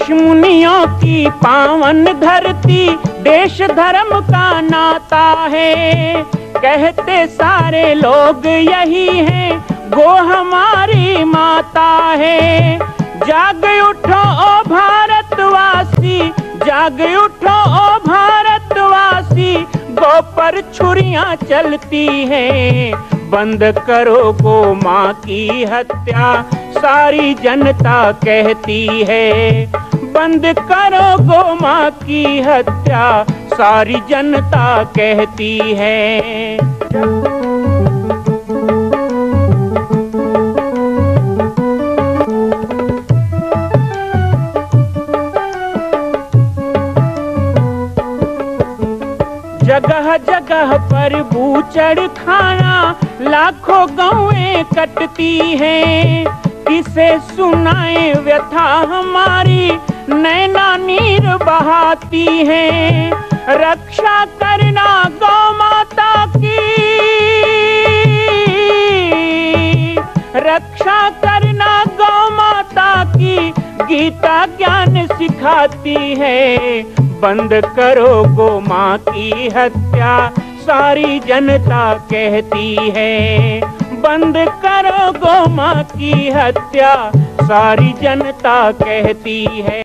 ऋषि मुनियों की पावन धरती, देश धर्म का नाता है। कहते सारे लोग यही हैं, गो हमारी माता है। जाग उठो ओ भारतवासी, जाग उठो ओ भारतवासी, गो पर छुरियां चलती हैं। बंद करो गो माँ की हत्या, सारी जनता कहती है। बंद करो गो माँ की हत्या, सारी जनता कहती है। जगह जगह पर बूचड़ खाना, लाखों गौएं कटती हैं। किसे सुनाए व्यथा हमारी, नैना नीर बहाती हैं। रक्षा करना गौ माता की, रक्षा करना गौ माता की, गीता ज्ञान सिखाती है। बंद करो गो माँ की हत्या, सारी जनता कहती है। बंद करो गो माँ की हत्या, सारी जनता कहती है।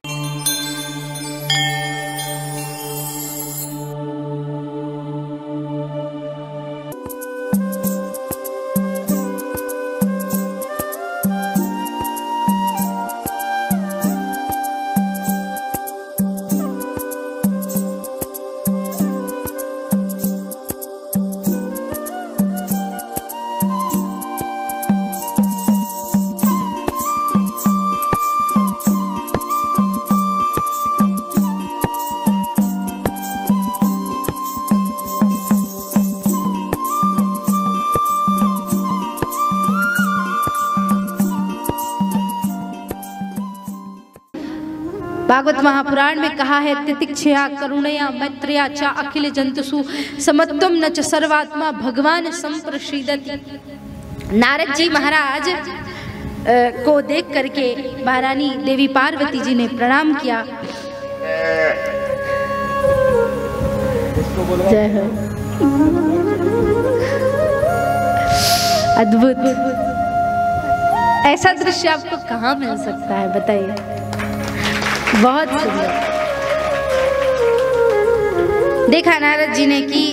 भागवत महापुराण में कहा है, तितिक्षया करुणया मैत्रेया च अखिल जंतुषु समत्वम न च सर्वात्मा भगवान संप्रसीदति। नारद जी महाराज को देख करके महारानी देवी पार्वती जी ने प्रणाम किया। जय हो। अद्भुत, ऐसा दृश्य आपको कहाँ मिल सकता है बताइए। बहुत सुंदर। देखा नारद जी ने कि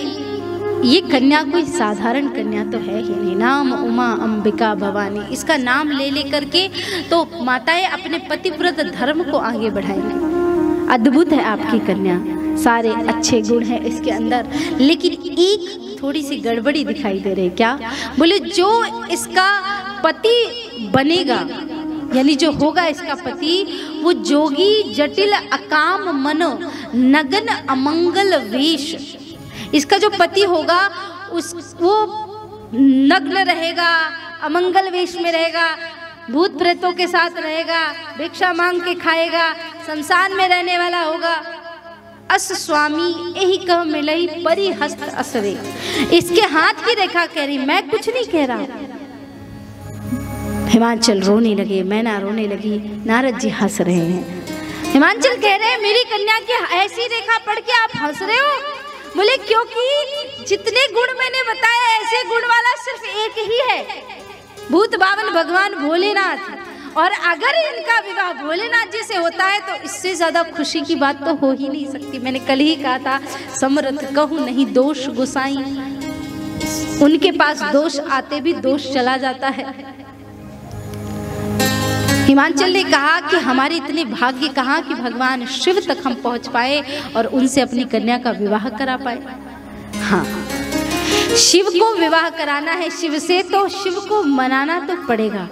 ये कन्या कोई साधारण कन्या तो है ही नहीं। नाम उमा अंबिका भवानी, इसका नाम ले लेकर के तो माताएं अपने पतिव्रत धर्म को आगे बढ़ाएंगी। अद्भुत है आपकी कन्या, सारे अच्छे गुण हैं इसके अंदर, लेकिन एक थोड़ी सी गड़बड़ी दिखाई दे रही। क्या? बोले जो इसका पति बनेगा, यानी जो होगा इसका पति, वो जोगी जटिल अकाम मनो नगन अमंगल वेश। इसका जो पति होगा वो नग्न रहेगा, अमंगल वेश में रहेगा, भूत प्रेतों के साथ रहेगा, भिक्षा मांग के खाएगा, शमशान में रहने वाला होगा। अस स्वामी यही कह मिलई परी हस्त असरे। इसके हाथ की रेखा कह रही, मैं कुछ नहीं कह रहा। हिमांचल रोने लगे, मैना रोने लगी, नारद जी हंस रहे हैं। हिमांचल कह रहे हैं, मेरी कन्या की ऐसी रेखा पढ़ के आप हंस रहे हो? बोले क्योंकि जितने गुण मैंने बताया ऐसे गुण वाला सिर्फ एक ही है, भूत बावन भगवान भोलेनाथ। और अगर इनका विवाह भोलेनाथ जी से होता है तो इससे ज्यादा खुशी की बात तो हो ही नहीं सकती। मैंने कल ही कहा था, समरथ कहूँ नहीं दोष गोसाई, उनके पास दोष आते भी दोष चला जाता है। हिमांचल ने कहा कि हमारे इतने भाग्य कहाँ कि भगवान शिव तक हम पहुंच पाए और उनसे अपनी कन्या का विवाह करा पाए। हाँ, शिव को विवाह कराना है शिव से, तो शिव को मनाना तो पड़ेगा।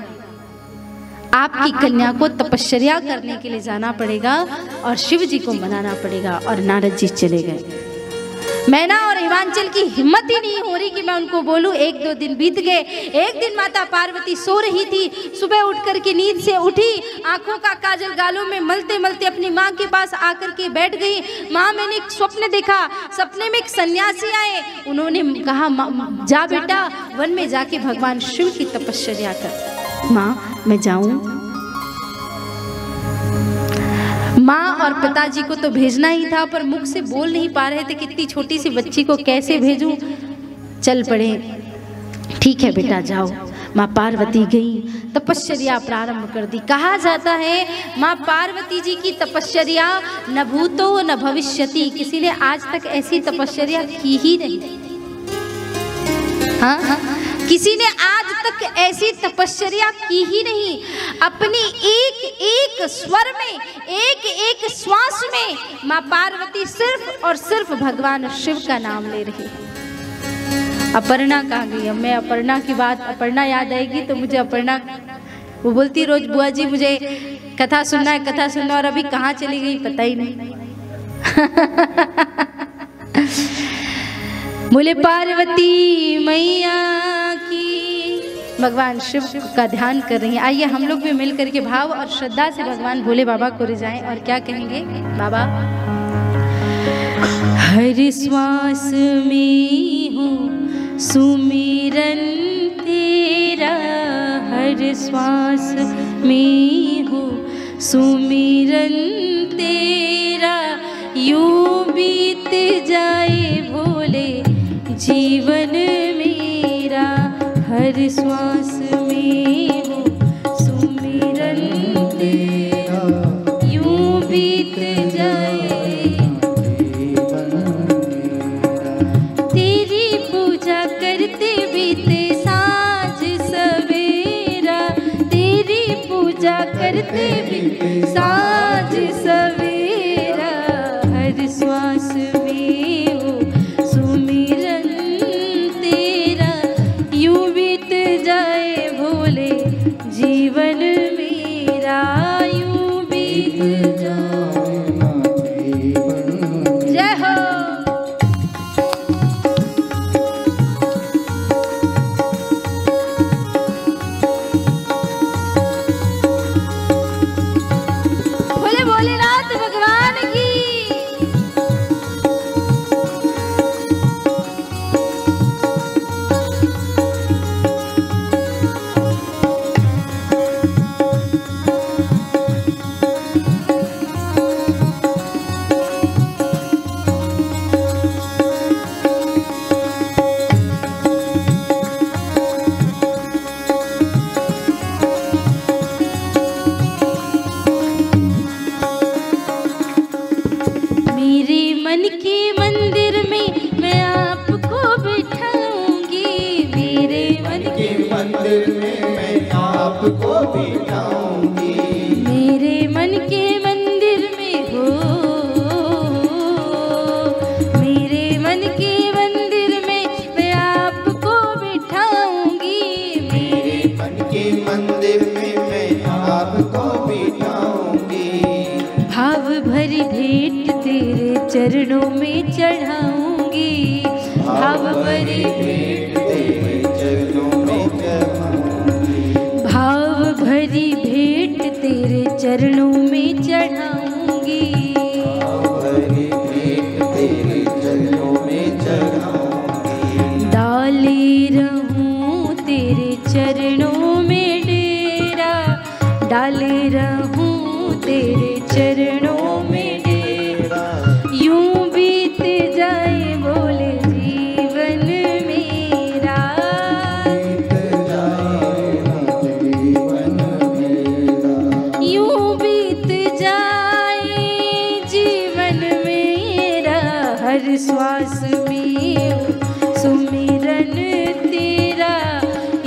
आपकी कन्या को तपश्चर्या करने के लिए जाना पड़ेगा और शिव जी को मनाना पड़ेगा। और नारद जी चले गए। मैना और हिमांचल की हिम्मत ही नहीं हो रही कि मैं उनको बोलूं। एक दो दिन बीत गए। एक दिन माता पार्वती सो रही थी, सुबह उठकर के नींद से उठी, आंखों का काजल गालों में मलते मलते अपनी माँ के पास आकर के बैठ गई। माँ, मैंने एक स्वप्न देखा, सपने में एक सन्यासी आए, उन्होंने कहा जा बेटा वन में जाके भगवान शिव की तपश्चर्या कर। माँ मैं जाऊं? माँ और पिताजी को तो भेजना ही था, पर मुख से बोल नहीं पा रहे थे कि इतनी छोटी सी बच्ची को कैसे भेजूं। चल पड़े, ठीक है बेटा जाओ। माँ पार्वती गई, तपश्चर्या प्रारंभ कर दी। कहा जाता है माँ पार्वती जी की तपश्चर्या न भूतो न भविष्यति, किसी ने आज तक ऐसी तपश्चर्या की ही नहीं। हाँ, किसी ने आज तक ऐसी तपश्चर्या की ही नहीं। अपनी एक एक स्वर में, एक एक श्वास में माँ पार्वती सिर्फ और सिर्फ भगवान शिव का नाम ले रही है। अपर्णा कहाँ गई? अब मैं अपर्णा की बात, अपर्णा याद आएगी तो मुझे अपर्णा, वो बोलती रोज बुआ जी मुझे कथा सुनना है, कथा सुनना, और अभी कहाँ चली गई पता ही नहीं। बोले पार्वती मैया की, भगवान शिव का ध्यान कर रही हैं। आइए हम लोग भी मिल करके भाव और श्रद्धा से भगवान भोले बाबा को रिझाएं और क्या कहेंगे। बाबा, हर श्वास में हूँ सुमिरन तेरा, हर श्वास में हूँ सुमिरन तेरा, यूं बीत जाए भोले जीवन मेरा, हर श्वास में हूँ सुमिरन तेरा, यूं बीत जाए तेरी पूजा करते बीते साँझ सवेरा, तेरी पूजा करते बीते साँझ सवेरा, हर श्वास में हो सुमिरन तेरा, यूं बीत जाए भोले जीवन मेरा, यूं बीत जाए जीवन। जय हो। भोले भोलेनाथ भगवान की। मेरे मन के मंदिर में मैं आपको बिठाऊंगी, मेरे मन के मंदिर में मैं आपको बिठाऊंगी, मेरे मन के मंदिर में हो, मेरे मन के मंदिर में मैं आपको बिठाऊंगी, मेरे मन के मंदिर में मैं आपको बिठाऊंगी, भाव भरी भेंट तेरे चरणों में चढ़ाऊंगी, भाव भरी भेंट तेरे चरणों में चढ़ाऊंगी, भाव भरी भेंट तेरे चरणों में चढ़ाऊंगी, भरी भेंट तेरे चरणों में चढ़ाऊंगी, डाले रहूं तेरे चरणों में डेरा, डाले रहूं तेरे चरणों में डेरा, यूं बीत जाए बोले जीवन मेरा, बीत जाए जीवन मेरा, यूं बीत जाए जीवन मेरा, हर श्वास में सुमिरन तेरा,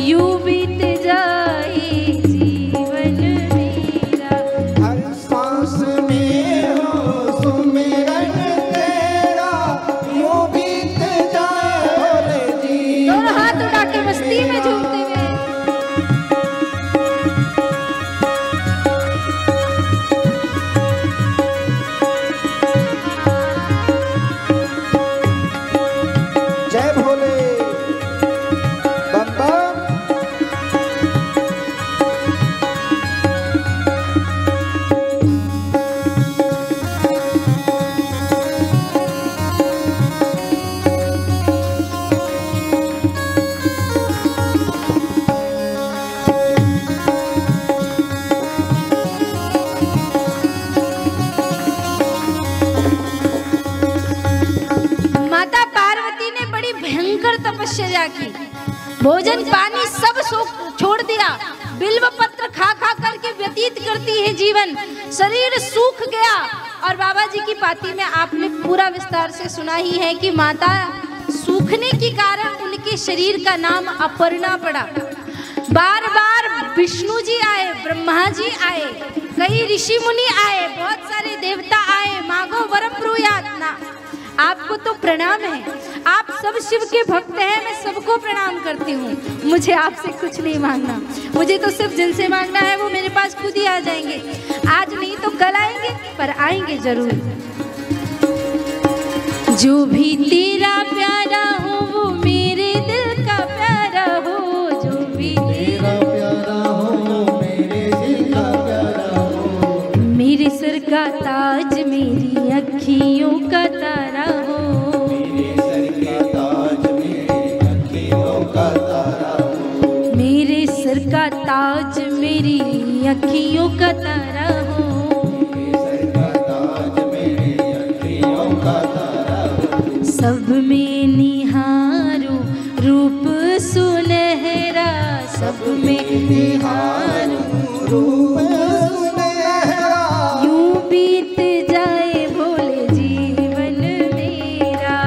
यूं बीत जाए जीवन मेरा, हर सांस में भोजन पानी सब छोड़ दिया, बिल्व पत्र खा खा करके व्यतीत करती है जीवन, शरीर सूख गया। और बाबा जी की पाती में आपने पूरा विस्तार से सुना ही है कि माता सूखने के कारण उनके शरीर का नाम अपर्णा पड़ा। बार बार विष्णु जी आए, ब्रह्मा जी आए, कई ऋषि मुनि आए, बहुत सारे देवता आए, मांगो वरम ब्रूयात् ना। आपको तो प्रणाम है, आप सब शिव के भक्त हैं, मैं सबको प्रणाम करती हूँ। मुझे आपसे कुछ नहीं मांगना, मुझे तो सिर्फ जिनसे मांगना है वो मेरे पास खुद ही आ जाएंगे। आज नहीं तो कल आएंगे, पर आएंगे जरूर। जो भी तेरा प्यारा हो वो मेरे दिल का प्यारा हो, जो भी तेरा प्यारा हो मेरे दिल का प्यारा हो, मेरे सिर का ताज मेरी अखियों का तारा हो, मेरे सर का ताज मेरी अखियों का तारा हो, मेरे सिर का ताज मेरी अखियों का तारा हो, मेरे सर का ताज मेरी अखियों का तारा हो। सब में निहारो रूप सुनहरा, सब में निहारो रूप सुनहरा, यूं बीत जाए भोले जीवन मेरा,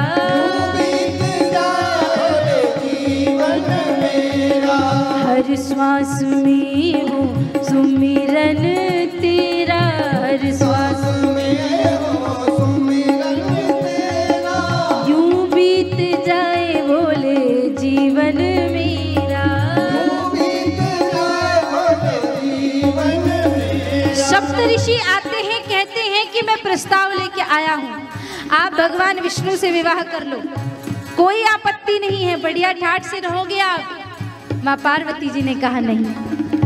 बीत जाए जीवन मेरा, हर श्वास में हो सुमिरन तेरा, हर श्वास में हो सुमिरन तेरा, यूं बीत जाए भोले जीवन मेरा। बीत जाए भोले जीवन मेरा। सप्त ऋषि आते हैं, कहते हैं कि मैं प्रस्ताव लेके आया हूँ, आप भगवान विष्णु से विवाह कर लो, कोई आपत्ति नहीं है, बढ़िया ठाठ से रहोगे आप। माँ पार्वती जी ने कहा नहीं,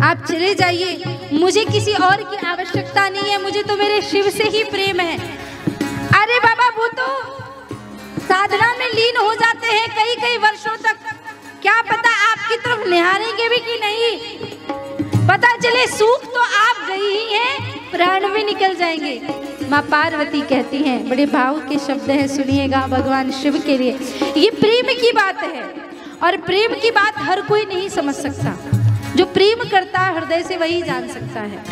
आप चले जाइए, मुझे किसी और की आवश्यकता नहीं है, मुझे तो मेरे शिव से ही प्रेम है। अरे बाबा वो तो साधना में लीन हो जाते हैं कई कई वर्षों तक, क्या पता आपकी तरफ निहारेंगे भी कि नहीं, पता चले सूख तो आप गई ही हैं, प्राण भी निकल जाएंगे। माँ पार्वती कहती हैं, बड़े भाव के शब्द हैं, सुनिएगा भगवान शिव के लिए। ये प्रेम की बात है और प्रेम की बात हर कोई नहीं समझ सकता, जो प्रेम करता है हृदय से वही जान सकता है।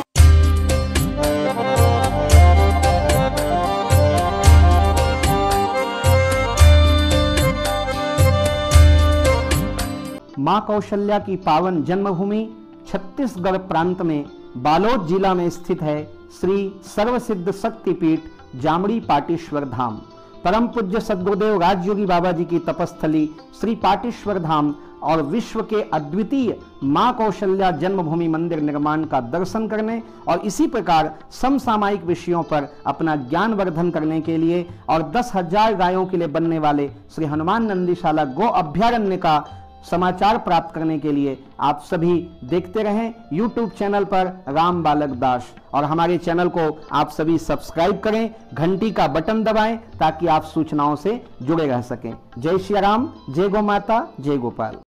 मां कौशल्या की पावन जन्मभूमि छत्तीसगढ़ प्रांत में बालोद जिला में स्थित है श्री सर्वसिद्ध शक्तिपीठ जामड़ी पाटेश्वर धाम। परम पूज्य सद्गुरुदेव राजयोगी बाबा जी की तपस्थली श्री पाटेश्वर धाम और विश्व के अद्वितीय मां कौशल्या जन्मभूमि मंदिर निर्माण का दर्शन करने और इसी प्रकार समसामयिक विषयों पर अपना ज्ञान वर्धन करने के लिए और 10,000 गायों के लिए बनने वाले श्री हनुमान नंदीशाला गो अभ्यारण्य का समाचार प्राप्त करने के लिए आप सभी देखते रहें YouTube चैनल पर राम बालक दास, और हमारे चैनल को आप सभी सब्सक्राइब करें, घंटी का बटन दबाएं ताकि आप सूचनाओं से जुड़े रह सकें। जय श्री राम, जय गौ माता, जय गोपाल।